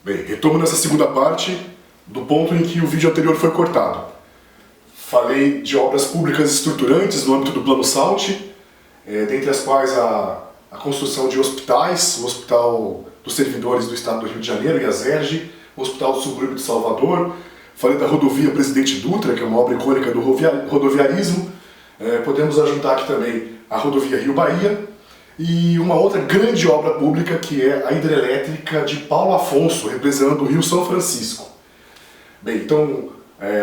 Bem, retomo nessa segunda parte do ponto em que o vídeo anterior foi cortado. Falei de obras públicas estruturantes no âmbito do Plano SALT, dentre as quais a construção de hospitais, o Hospital dos Servidores do Estado do Rio de Janeiro, IASERJ, o Hospital do Subúrbio de Salvador. Falei da rodovia Presidente Dutra, que é uma obra icônica do rodoviarismo. Podemos ajuntar aqui também a rodovia Rio-Bahia e uma outra grande obra pública que é a hidrelétrica de Paulo Afonso, representando o Rio São Francisco. Bem, então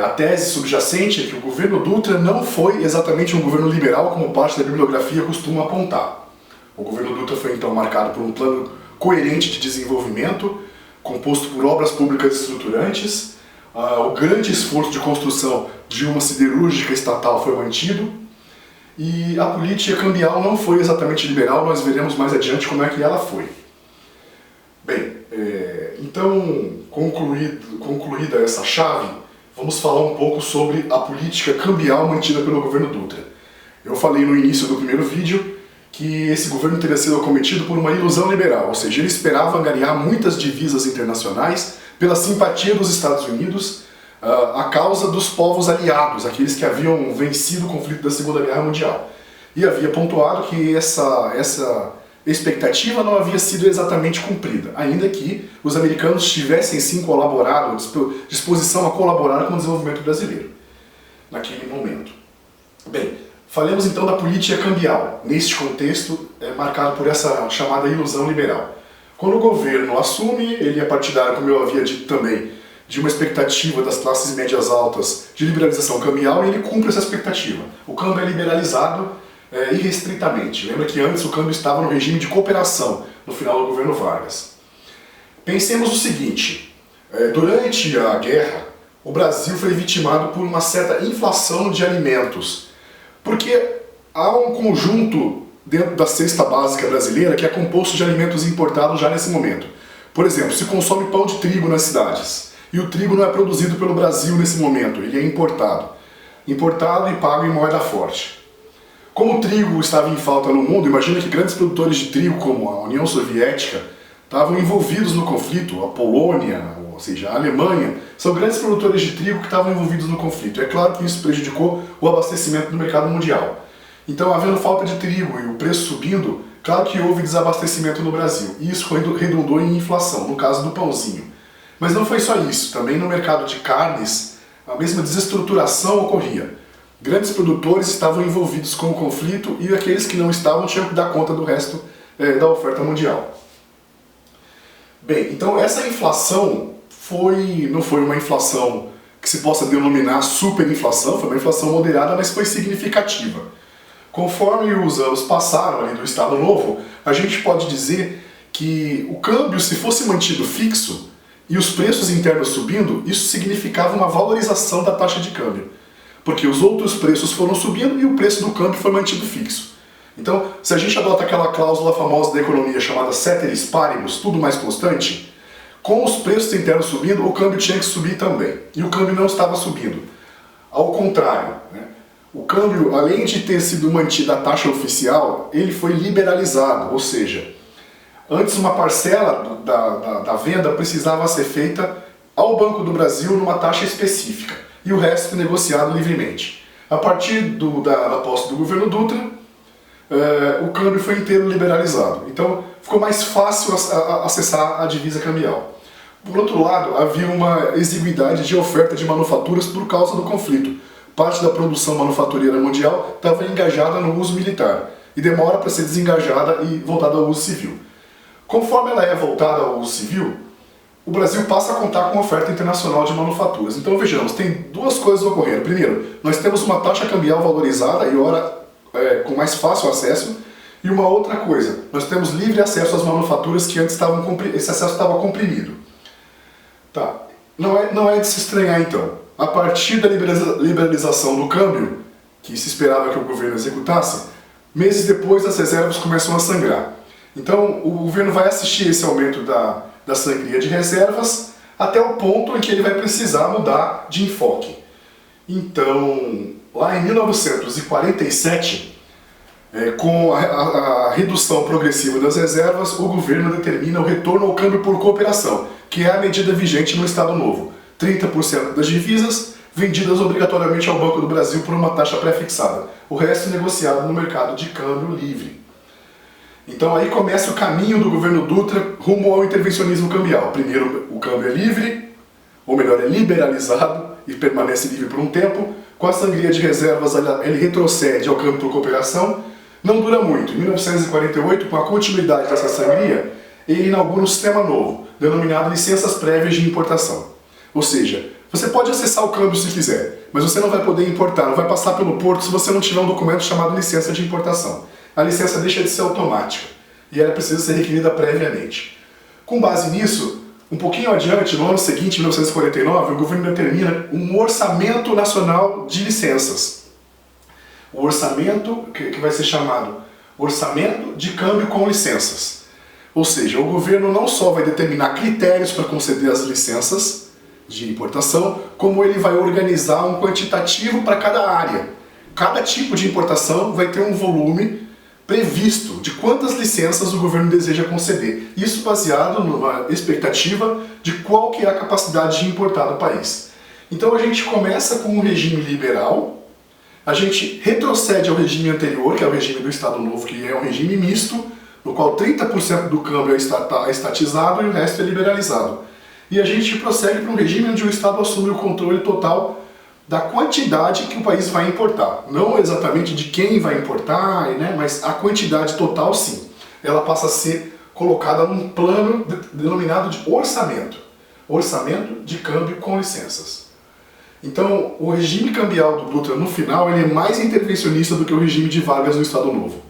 a tese subjacente é que o governo Dutra não foi exatamente um governo liberal como parte da bibliografia costuma apontar. O governo Dutra foi então marcado por um plano coerente de desenvolvimento, composto por obras públicas estruturantes. O grande esforço de construção de uma siderúrgica estatal foi mantido. E a política cambial não foi exatamente liberal, nós veremos mais adiante como é que ela foi. Bem, então, concluída essa chave, vamos falar um pouco sobre a política cambial mantida pelo governo Dutra. Eu falei no início do primeiro vídeo que esse governo teria sido acometido por uma ilusão liberal, ou seja, ele esperava angariar muitas divisas internacionais pela simpatia dos Estados Unidos a causa dos povos aliados, aqueles que haviam vencido o conflito da Segunda Guerra Mundial. E havia pontuado que essa expectativa não havia sido exatamente cumprida, ainda que os americanos tivessem sim colaborado, disposição a colaborar com o desenvolvimento brasileiro, naquele momento. Bem, falemos então da política cambial, neste contexto marcado por essa chamada ilusão liberal. Quando o governo assume, ele é partidário, como eu havia dito também, de uma expectativa das classes médias altas de liberalização cambial, e ele cumpre essa expectativa. O câmbio é liberalizado irrestritamente. Lembra que antes o câmbio estava no regime de cooperação, no final do governo Vargas. Pensemos o seguinte, durante a guerra, o Brasil foi vitimado por uma certa inflação de alimentos, porque há um conjunto dentro da cesta básica brasileira que é composto de alimentos importados já nesse momento. Por exemplo, se consome pão de trigo nas cidades, e o trigo não é produzido pelo Brasil nesse momento, ele é importado. Importado e pago em moeda forte. Como o trigo estava em falta no mundo, imagina que grandes produtores de trigo, como a União Soviética, estavam envolvidos no conflito. A Polônia, ou seja, a Alemanha, são grandes produtores de trigo que estavam envolvidos no conflito. É claro que isso prejudicou o abastecimento do mercado mundial. Então, havendo falta de trigo e o preço subindo, claro que houve desabastecimento no Brasil. E isso redundou em inflação, no caso do pãozinho. Mas não foi só isso, também no mercado de carnes a mesma desestruturação ocorria. Grandes produtores estavam envolvidos com o conflito e aqueles que não estavam tinham que dar conta do resto da oferta mundial. Bem, então essa inflação não foi uma inflação que se possa denominar superinflação, foi uma inflação moderada, mas foi significativa. Conforme os anos passaram ali do Estado Novo, a gente pode dizer que o câmbio, se fosse mantido fixo, e os preços internos subindo, isso significava uma valorização da taxa de câmbio. Porque os outros preços foram subindo e o preço do câmbio foi mantido fixo. Então, se a gente adota aquela cláusula famosa da economia chamada ceteris paribus, tudo mais constante, com os preços internos subindo, o câmbio tinha que subir também. E o câmbio não estava subindo. Ao contrário, o câmbio, além de ter sido mantida a taxa oficial, ele foi liberalizado, ou seja, antes uma parcela da venda precisava ser feita ao Banco do Brasil numa taxa específica e o resto negociado livremente. A partir da posse do governo Dutra, o câmbio foi inteiro liberalizado. Então ficou mais fácil acessar a divisa cambial. Por outro lado, havia uma exiguidade de oferta de manufaturas por causa do conflito. Parte da produção manufatureira mundial estava engajada no uso militar e demora para ser desengajada e voltada ao uso civil. Conforme ela é voltada ao uso civil, o Brasil passa a contar com oferta internacional de manufaturas. Então vejamos, tem duas coisas ocorrendo. Primeiro, nós temos uma taxa cambial valorizada e ora com mais fácil acesso. E uma outra coisa, nós temos livre acesso às manufaturas que antes esse acesso estava comprimido. Tá. Não é de se estranhar então. A partir da liberalização do câmbio, que se esperava que o governo executasse, meses depois as reservas começam a sangrar. Então o governo vai assistir esse aumento da sangria de reservas até o ponto em que ele vai precisar mudar de enfoque. Então, lá em 1947, com a redução progressiva das reservas, o governo determina o retorno ao câmbio por cooperação, que é a medida vigente no Estado Novo. 30% das divisas vendidas obrigatoriamente ao Banco do Brasil por uma taxa pré-fixada. O resto negociado no mercado de câmbio livre. Então aí começa o caminho do governo Dutra rumo ao intervencionismo cambial. Primeiro, o câmbio é livre, ou melhor, é liberalizado e permanece livre por um tempo. Com a sangria de reservas, ele retrocede ao câmbio por cooperação. Não dura muito. Em 1948, com a continuidade dessa sangria, ele inaugura um sistema novo, denominado licenças prévias de importação. Ou seja, você pode acessar o câmbio se quiser, mas você não vai poder importar, não vai passar pelo porto se você não tiver um documento chamado licença de importação. A licença deixa de ser automática e ela precisa ser requerida previamente. Com base nisso, um pouquinho adiante, no ano seguinte, 1949, o governo determina um orçamento nacional de licenças. O orçamento, que vai ser chamado Orçamento de Câmbio com Licenças. Ou seja, o governo não só vai determinar critérios para conceder as licenças de importação, como ele vai organizar um quantitativo para cada área. Cada tipo de importação vai ter um volume previsto de quantas licenças o governo deseja conceder. Isso baseado numa expectativa de qual que é a capacidade de importar do país. Então a gente começa com um regime liberal, a gente retrocede ao regime anterior, que é o regime do Estado Novo, que é um regime misto, no qual 30% do câmbio é estatizado e o resto é liberalizado. E a gente prossegue para um regime onde o Estado assume o controle total da quantidade que o país vai importar. Não exatamente de quem vai importar, né, mas a quantidade total sim. Ela passa a ser colocada num plano denominado de orçamento. Orçamento de câmbio com licenças. Então, o regime cambial do Dutra, no final, ele é mais intervencionista do que o regime de Vargas no Estado Novo.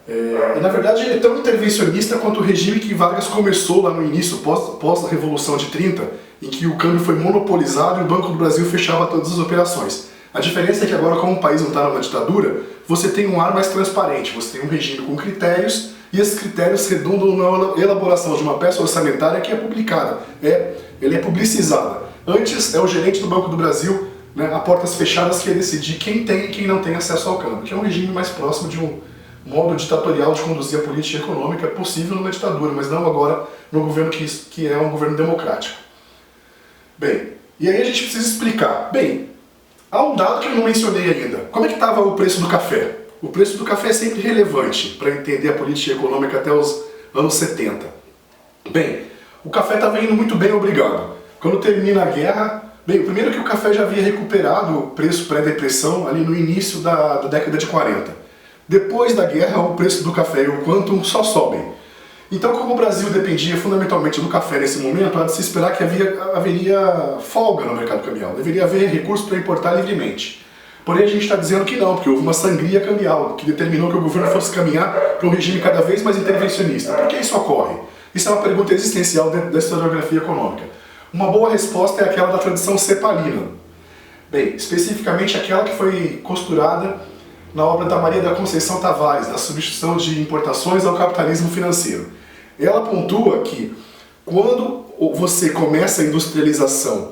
E, na verdade, ele é tão intervencionista quanto o regime que Vargas começou lá no início, pós a Revolução de 30, em que o câmbio foi monopolizado e o Banco do Brasil fechava todas as operações. A diferença é que agora, como o país não está numa ditadura, você tem um ar mais transparente, você tem um regime com critérios, e esses critérios redundam na elaboração de uma peça orçamentária que é publicada, ele é publicizada. Antes, é o gerente do Banco do Brasil, né, a portas fechadas, que ia decidir quem tem e quem não tem acesso ao câmbio, que é um regime mais próximo de um modo ditatorial de conduzir a política econômica possível numa ditadura, mas não agora no governo que é um governo democrático. Bem, e aí a gente precisa explicar. Bem, há um dado que eu não mencionei ainda. Como é que estava o preço do café? O preço do café é sempre relevante para entender a política econômica até os anos 70. Bem, o café estava indo muito bem, obrigado. Quando termina a guerra, bem, primeiro que o café já havia recuperado o preço pré-depressão ali no início da década de 40. Depois da guerra, o preço do café e o quantum só sobem. Então, como o Brasil dependia fundamentalmente do café nesse momento, há de se esperar que haveria folga no mercado cambial. Deveria haver recurso para importar livremente. Porém, a gente está dizendo que não, porque houve uma sangria cambial, que determinou que o governo fosse caminhar para um regime cada vez mais intervencionista. Por que isso ocorre? Isso é uma pergunta existencial dentro da historiografia econômica. Uma boa resposta é aquela da tradição cepalina. Bem, especificamente aquela que foi costurada na obra da Maria da Conceição Tavares, da substituição de importações ao capitalismo financeiro. Ela pontua que quando você começa a industrialização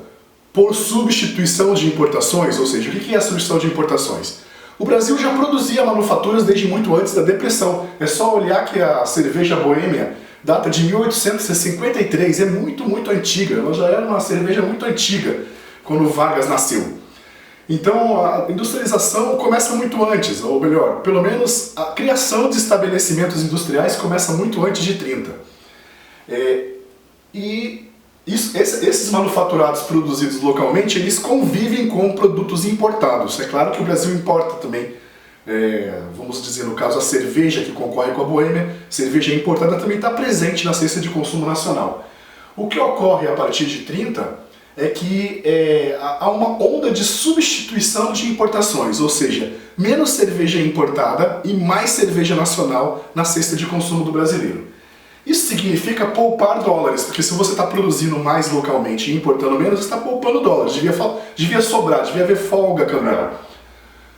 por substituição de importações, ou seja, o que é a substituição de importações? O Brasil já produzia manufaturas desde muito antes da Depressão. É só olhar que a cerveja boêmia data de 1853, é muito antiga, ela já era uma cerveja muito antiga quando Vargas nasceu. Então a industrialização começa muito antes, ou melhor, pelo menos a criação de estabelecimentos industriais começa muito antes de 30. Esses manufaturados produzidos localmente, eles convivem com produtos importados. É claro que o Brasil importa também, vamos dizer, no caso a cerveja que concorre com a boêmia, cerveja importada também está presente na cesta de consumo nacional. O que ocorre a partir de 30 é que há uma onda de substituição de importações, ou seja, menos cerveja importada e mais cerveja nacional na cesta de consumo do brasileiro. Isso significa poupar dólares, porque se você está produzindo mais localmente e importando menos, você está poupando dólares, devia sobrar, devia haver folga cambial.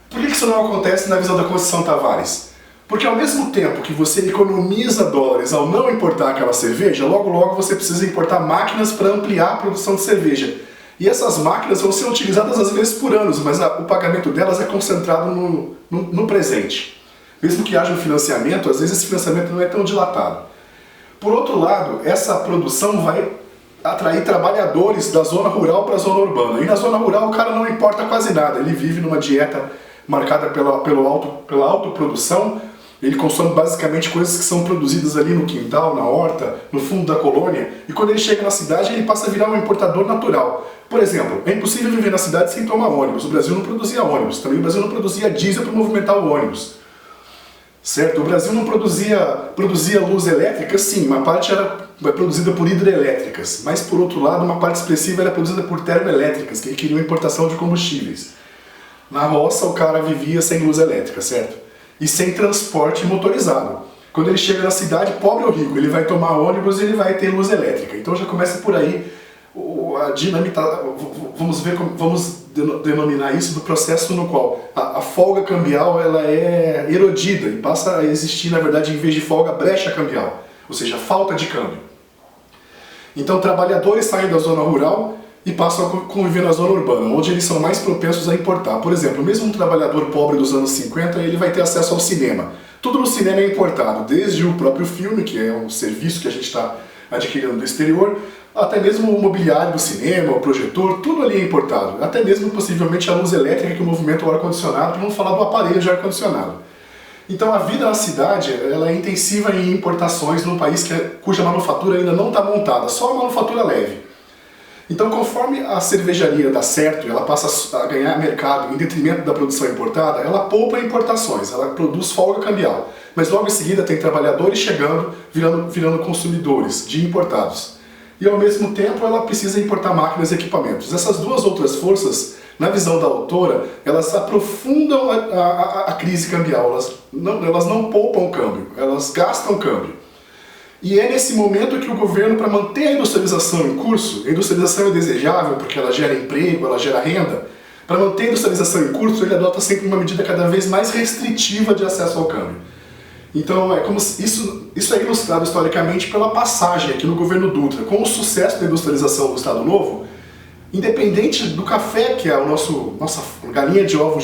Por que isso não acontece na visão da Conceição Tavares? Porque ao mesmo tempo que você economiza dólares ao não importar aquela cerveja, logo você precisa importar máquinas para ampliar a produção de cerveja. E essas máquinas vão ser utilizadas às vezes por anos, mas o pagamento delas é concentrado no presente. Mesmo que haja um financiamento, às vezes esse financiamento não é tão dilatado. Por outro lado, essa produção vai atrair trabalhadores da zona rural para a zona urbana. E na zona rural o cara não importa quase nada, ele vive numa dieta marcada pela autoprodução, ele consome basicamente coisas que são produzidas ali no quintal, na horta, no fundo da colônia, e quando ele chega na cidade ele passa a virar um importador natural. Por exemplo, é impossível viver na cidade sem tomar ônibus, o Brasil não produzia ônibus, também o Brasil não produzia diesel para movimentar o ônibus. Certo? O Brasil não produzia luz elétrica, sim, uma parte era produzida por hidrelétricas, mas por outro lado uma parte expressiva era produzida por termoelétricas, que requeriam importação de combustíveis. Na roça o cara vivia sem luz elétrica, certo? E sem transporte motorizado. Quando ele chega na cidade, pobre ou rico, ele vai tomar ônibus e ele vai ter luz elétrica. Então já começa por aí a dinâmica, vamos denominar isso do processo no qual a folga cambial ela é erodida e passa a existir, na verdade, em vez de folga, brecha cambial, ou seja, falta de câmbio. Então trabalhadores saem da zona rural e passam a conviver na zona urbana, onde eles são mais propensos a importar. Por exemplo, mesmo um trabalhador pobre dos anos 50, ele vai ter acesso ao cinema. Tudo no cinema é importado, desde o próprio filme, que é um serviço que a gente está adquirindo do exterior, até mesmo o mobiliário do cinema, o projetor, tudo ali é importado. Até mesmo, possivelmente, a luz elétrica que movimenta o ar-condicionado, para não falar do aparelho de ar-condicionado. Então a vida na cidade ela é intensiva em importações num país cuja manufatura ainda não está montada, só a manufatura leve. Então conforme a cervejaria dá certo e ela passa a ganhar mercado em detrimento da produção importada, ela poupa importações, ela produz folga cambial. Mas logo em seguida tem trabalhadores chegando, virando consumidores de importados. E ao mesmo tempo ela precisa importar máquinas e equipamentos. Essas duas outras forças, na visão da autora, elas aprofundam a crise cambial, elas não poupam o câmbio, elas gastam o câmbio. E é nesse momento que o governo, para manter a industrialização em curso, a industrialização é desejável porque ela gera emprego, ela gera renda, para manter a industrialização em curso ele adota sempre uma medida cada vez mais restritiva de acesso ao câmbio. Então é como se isso é ilustrado historicamente pela passagem aqui no governo Dutra. Com o sucesso da industrialização do Estado Novo, independente do café, que é nossa galinha de ovos